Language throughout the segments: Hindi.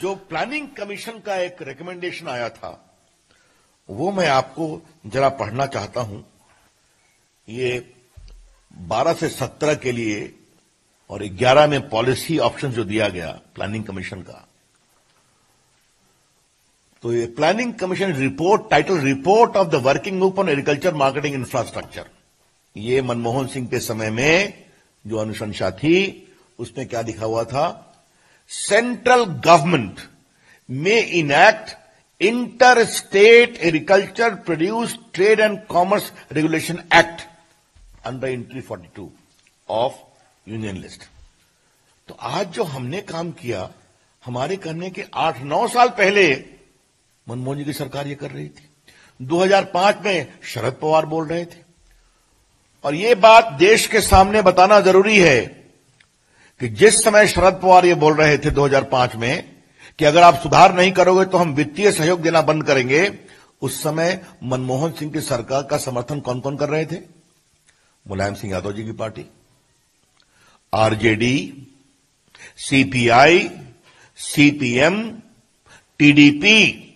जो प्लानिंग कमीशन का एक रिकमेंडेशन आया था वो मैं आपको जरा पढ़ना चाहता हूं। ये 12 से 17 के लिए और 11 में पॉलिसी ऑप्शन जो दिया गया प्लानिंग कमीशन का, तो ये planning commission report title report of the working group on agriculture marketing infrastructure, ये मनमोहन सिंह के समय में जो अनुशंसा थी उसमें क्या लिखा हुआ था, सेंट्रल गवर्नमेंट में enact inter state agriculture produce trade and commerce regulation act under entry 42 of union list. तो आज जो हमने काम किया, हमारे करने के 8-9 साल पहले मनमोहन जी की सरकार ये कर रही थी। 2005 में शरद पवार बोल रहे थे। और ये बात देश के सामने बताना जरूरी है कि जिस समय शरद पवार ये बोल रहे थे 2005 में कि अगर आप सुधार नहीं करोगे तो हम वित्तीय सहयोग देना बंद करेंगे, उस समय मनमोहन सिंह की सरकार का समर्थन कौन कौन कर रहे थे? मुलायम सिंह यादव जी की party, RJD, CPI, CPM, TDP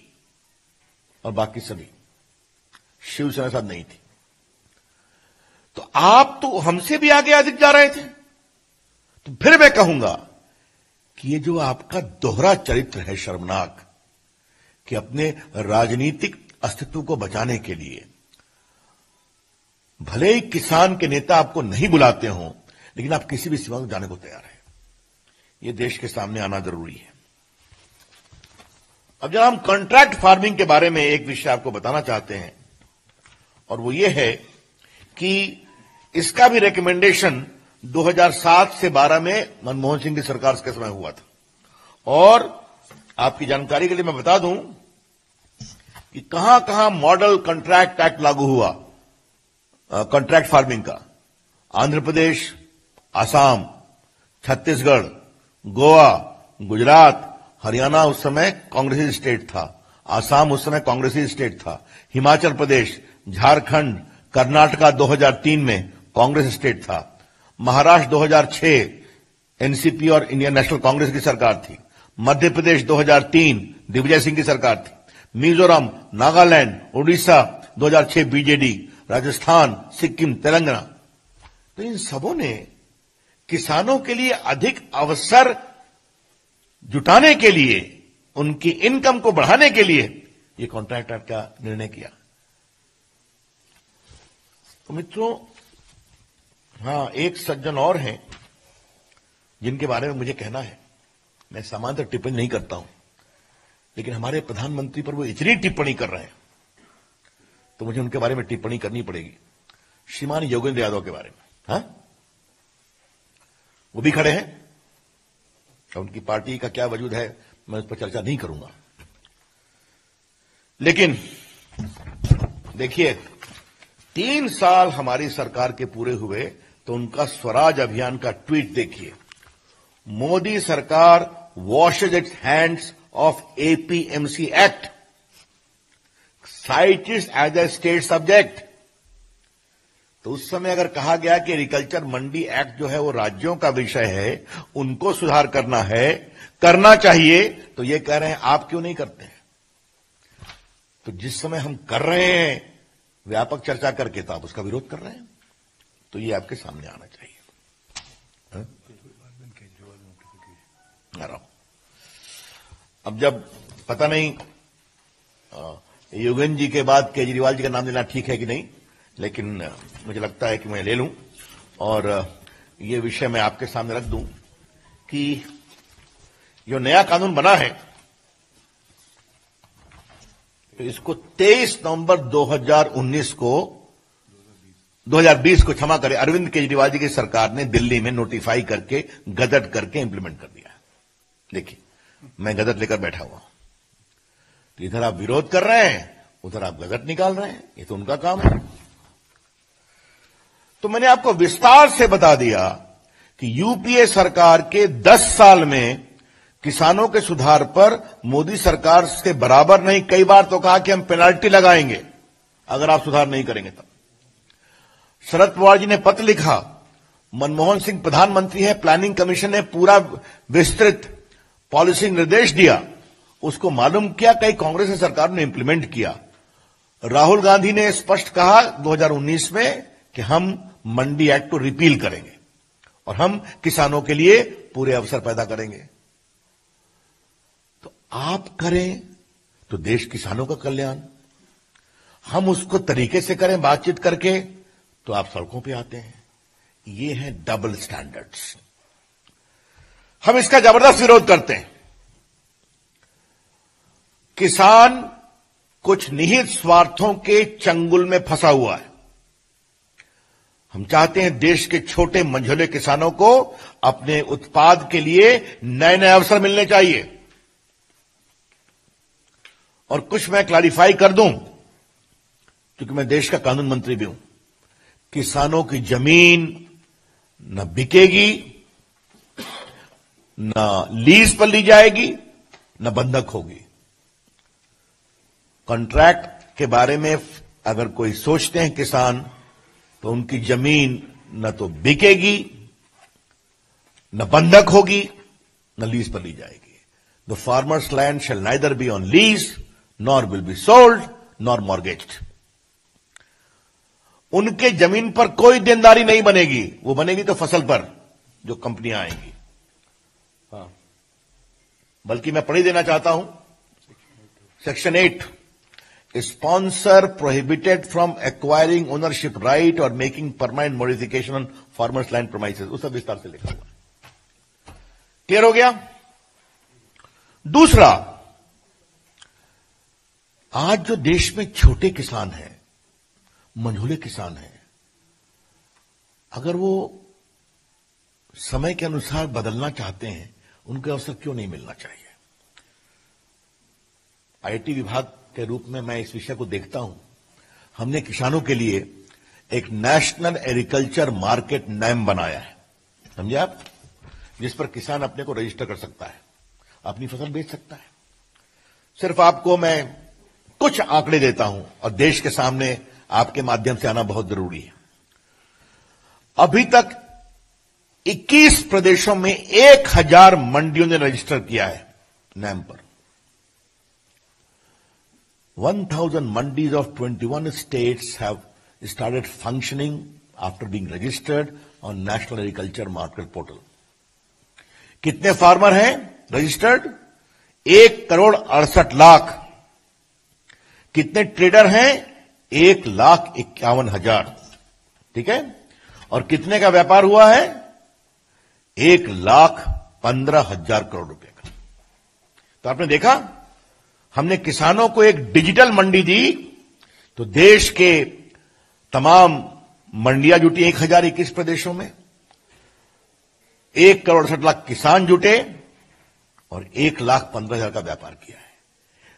और बाकी सभी। शिवसेना साथ नहीं थी। तो आप तो हमसे भी आगे अधिक जा रहे थे। तो फिर मैं कहूंगा कि ये जो आपका दोहरा चरित्र है शर्मनाक, कि अपने राजनीतिक अस्तित्व को बचाने के लिए भले ही किसान के नेता आपको नहीं बुलाते हों, लेकिन आप किसी भी सीमा को जाने को तैयार हैं। ये देश के सामने आना जरूरी है। अब जब हम कॉन्ट्रैक्ट फार्मिंग के बारे में एक विषय आपको बताना चाहते हैं, और वो ये है कि इसका भी रिकमेंडेशन 2007 से 12 में मनमोहन सिंह की सरकार के समय हुआ था। और आपकी जानकारी के लिए मैं बता दूं कि कहां कहां मॉडल कॉन्ट्रैक्ट एक्ट लागू हुआ कॉन्ट्रैक्ट फार्मिंग का। आंध्र प्रदेश, आसाम, छत्तीसगढ़, गोवा, गुजरात, हरियाणा उस समय कांग्रेसी स्टेट था, आसाम उस समय कांग्रेसी स्टेट था, हिमाचल प्रदेश, झारखंड, कर्नाटका 2003 में कांग्रेस स्टेट था, महाराष्ट्र 2006 एनसीपी और इंडियन नेशनल कांग्रेस की सरकार थी, मध्य प्रदेश 2003 दिग्विजय सिंह की सरकार थी, मिजोरम, नागालैंड, उड़ीसा 2006 बीजेडी, राजस्थान, सिक्किम, तेलंगाना। तो इन सबों ने किसानों के लिए अधिक अवसर जुटाने के लिए, उनकी इनकम को बढ़ाने के लिए ये कॉन्ट्रैक्ट एक्ट का निर्णय किया। तो मित्रों, हां, एक सज्जन और हैं जिनके बारे में मुझे कहना है। मैं सामान्यतः टिप्पणी नहीं करता हूं, लेकिन हमारे प्रधानमंत्री पर वो इतनी टिप्पणी कर रहे हैं तो मुझे उनके बारे में टिप्पणी करनी पड़ेगी। श्रीमान योगेंद्र यादव के बारे में। हां, वो भी खड़े हैं। उनकी पार्टी का क्या वजूद है मैं उस पर चर्चा नहीं करूंगा, लेकिन देखिए 3 साल हमारी सरकार के पूरे हुए तो उनका स्वराज अभियान का ट्वीट देखिए। मोदी सरकार washes its hands off APMC act, cites as a state subject. तो उस समय अगर कहा गया कि एग्रीकल्चर मंडी एक्ट जो है वो राज्यों का विषय है, उनको सुधार करना है, करना चाहिए, तो ये कह रहे हैं आप क्यों नहीं करते हैं? तो जिस समय हम कर रहे हैं व्यापक चर्चा करके, तो आप उसका विरोध कर रहे हैं। तो ये आपके सामने आना चाहिए। अब जब पता नहीं योगेंद्र जी के बाद केजरीवाल जी का नाम लेना ठीक है कि नहीं, लेकिन मुझे लगता है कि मैं ले लूं और ये विषय मैं आपके सामने रख दूं कि जो नया कानून बना है तो इसको 23 नवंबर 2019 को 2020 को क्षमा करें, अरविंद केजरीवाल जी की सरकार ने दिल्ली में नोटिफाई करके गजट करके इंप्लीमेंट कर दिया। देखिए, मैं गजट लेकर बैठा हुआ हूं, तो इधर आप विरोध कर रहे हैं, उधर आप गजट निकाल रहे हैं। ये तो उनका काम है। तो मैंने आपको विस्तार से बता दिया कि यूपीए सरकार के 10 साल में किसानों के सुधार पर मोदी सरकार से बराबर नहीं, कई बार तो कहा कि हम पेनाल्टी लगाएंगे अगर आप सुधार नहीं करेंगे तब। शरद पवार जी ने पत्र लिखा, मनमोहन सिंह प्रधानमंत्री है, प्लानिंग कमीशन ने पूरा विस्तृत पॉलिसी निर्देश दिया उसको मालूम किया, कई कांग्रेस की सरकार ने इंप्लीमेंट किया। राहुल गांधी ने स्पष्ट कहा 2019 में कि हम मंडी एक्ट को रिपील करेंगे और हम किसानों के लिए पूरे अवसर पैदा करेंगे। तो आप करें तो देश किसानों का कल्याण, हम उसको तरीके से करें बातचीत करके तो आप सड़कों पे आते हैं। ये है डबल स्टैंडर्ड्स। हम इसका जबरदस्त विरोध करते हैं। किसान कुछ निहित स्वार्थों के चंगुल में फंसा हुआ है। हम चाहते हैं देश के छोटे मंझोले किसानों को अपने उत्पाद के लिए नए नए अवसर मिलने चाहिए। और कुछ मैं क्लैरिफाई कर दूं, क्योंकि मैं देश का कानून मंत्री भी हूं। किसानों की जमीन न बिकेगी, न लीज पर ली जाएगी, न बंधक होगी। कॉन्ट्रैक्ट के बारे में अगर कोई सोचते हैं किसान, तो उनकी जमीन न तो बिकेगी, न बंधक होगी, न लीज पर ली जाएगी। The farmers land shall neither be on lease nor will be sold nor mortgaged. उनके जमीन पर कोई देनदारी नहीं बनेगी, वो बनेगी तो फसल पर जो कंपनियां आएंगी। हाँ, बल्कि मैं पढ़ ही देना चाहता हूं section 8, sponsor prohibited from acquiring ownership right और making permanent modification on farmers land premises. उसका विस्तार से लिखा हुआ। क्लियर हो गया। दूसरा, आज जो देश में छोटे किसान हैं, मंझोले किसान हैं, अगर वो समय के अनुसार बदलना चाहते हैं, उनको अवसर क्यों नहीं मिलना चाहिए? आईटी विभाग के रूप में मैं इस विषय को देखता हूं। हमने किसानों के लिए एक नेशनल एग्रीकल्चर मार्केट नेम बनाया है, समझे आप, जिस पर किसान अपने को रजिस्टर कर सकता है, अपनी फसल बेच सकता है। सिर्फ आपको मैं कुछ आंकड़े देता हूं और देश के सामने आपके माध्यम से आना बहुत जरूरी है। अभी तक 21 प्रदेशों में 1000 मंडियों ने रजिस्टर किया है नेम पर। 1000 mandis of 21 states have started functioning after being registered on national agriculture market portal. कितने फार्मर हैं रजिस्टर्ड? 1,68,00,000। कितने ट्रेडर हैं? 1,51,000। ठीक है। और कितने का व्यापार हुआ है? 1,15,000 करोड़ रुपए का। तो आपने देखा, हमने किसानों को एक डिजिटल मंडी दी तो देश के तमाम मंडियां जुटी 1021 प्रदेशों में, 1,68,00,000 किसान जुटे और 1,15,000 का व्यापार किया है।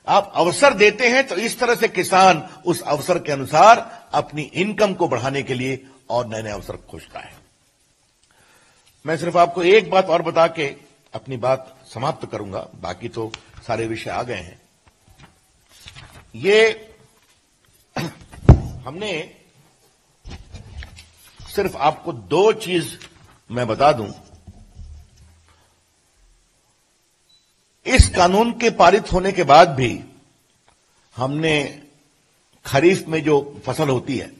आप अवसर देते हैं तो इस तरह से किसान उस अवसर के अनुसार अपनी इनकम को बढ़ाने के लिए और नए नए अवसर खोजता है। मैं सिर्फ आपको एक बात और बता के अपनी बात समाप्त करूंगा, बाकी तो सारे विषय आ गए हैं। ये हमने सिर्फ आपको 2 चीज मैं बता दूं। इस कानून के पारित होने के बाद भी हमने खरीफ में जो फसल होती है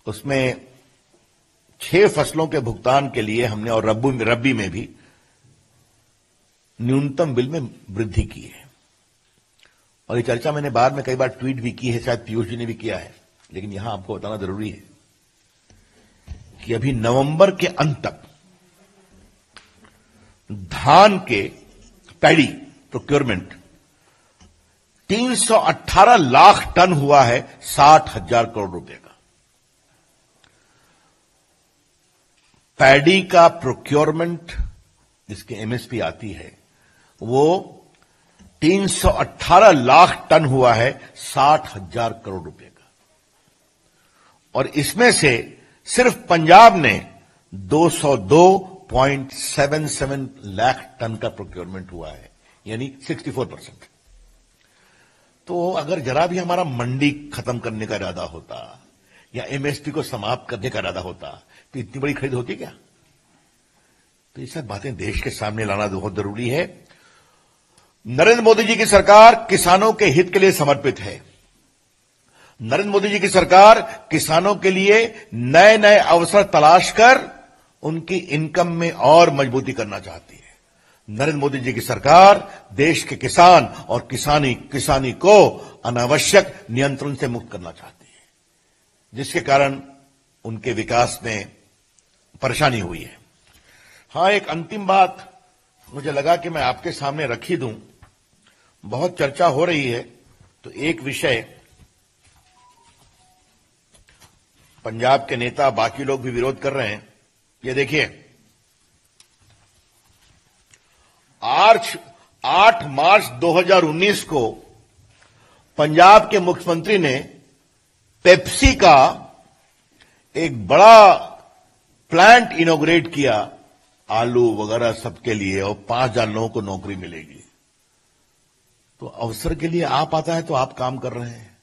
उसमें 6 फसलों के भुगतान के लिए हमने, और रबी में भी न्यूनतम बिल में वृद्धि की है। और ये चर्चा मैंने बाद में कई बार ट्वीट भी की है, शायद पीयूष जी ने भी किया है, लेकिन यहां आपको बताना जरूरी है कि अभी नवंबर के अंत तक धान के पैडी प्रोक्योरमेंट 318 लाख टन हुआ है, 60,000 करोड़ रुपए का। पैडी का प्रोक्योरमेंट जिसकी एमएसपी आती है वो 318 लाख टन हुआ है, 60,000 करोड़ रुपए का। और इसमें से सिर्फ पंजाब ने 202.77 लाख टन का प्रोक्योरमेंट हुआ है, यानी 64%। तो अगर जरा भी हमारा मंडी खत्म करने का इरादा होता या एमएसपी को समाप्त करने का इरादा होता तो इतनी बड़ी खरीद होती क्या? तो ये सब बातें देश के सामने लाना बहुत जरूरी है। नरेंद्र मोदी जी की सरकार किसानों के हित के लिए समर्पित है। नरेंद्र मोदी जी की सरकार किसानों के लिए नए नए अवसर तलाश कर उनकी इनकम में और मजबूती करना चाहती है। नरेंद्र मोदी जी की सरकार देश के किसान और किसानी को अनावश्यक नियंत्रण से मुक्त करना चाहती है, जिसके कारण उनके विकास में परेशानी हुई है। हां, एक अंतिम बात मुझे लगा कि मैं आपके सामने रख ही दूं। बहुत चर्चा हो रही है, तो एक विषय पंजाब के नेता, बाकी लोग भी विरोध कर रहे हैं। ये देखिए, 8 मार्च 2019 को पंजाब के मुख्यमंत्री ने पेप्सी का एक बड़ा प्लांट इनॉग्रेट किया, आलू वगैरह सबके लिए, और 5,000 लोगों को नौकरी मिलेगी। तो अवसर के लिए आप आता है तो आप काम कर रहे हैं,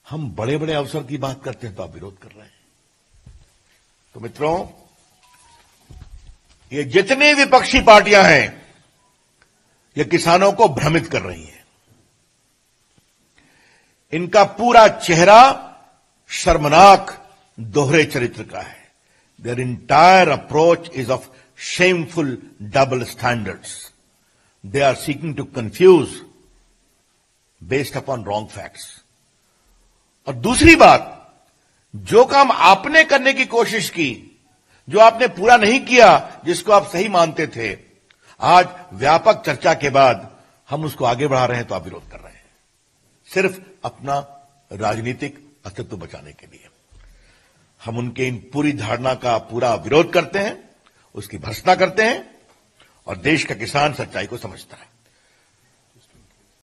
हम बड़े बड़े अवसर की बात करते हैं तो आप विरोध कर रहे हैं। तो मित्रों, ये जितनी विपक्षी पार्टियां हैं, ये किसानों को भ्रमित कर रही हैं। इनका पूरा चेहरा शर्मनाक दोहरे चरित्र का है। Their entire approach is of shameful double standards. They are seeking to confuse based upon wrong facts. और दूसरी बात, जो काम आपने करने की कोशिश की, जो आपने पूरा नहीं किया, जिसको आप सही मानते थे, आज व्यापक चर्चा के बाद हम उसको आगे बढ़ा रहे हैं तो आप विरोध कर रहे हैं, सिर्फ अपना राजनीतिक अस्तित्व बचाने के लिए। हम उनके इन पूरी धारणा का पूरा विरोध करते हैं, उसकी भर्त्सना करते हैं, और देश का किसान सच्चाई को समझता है।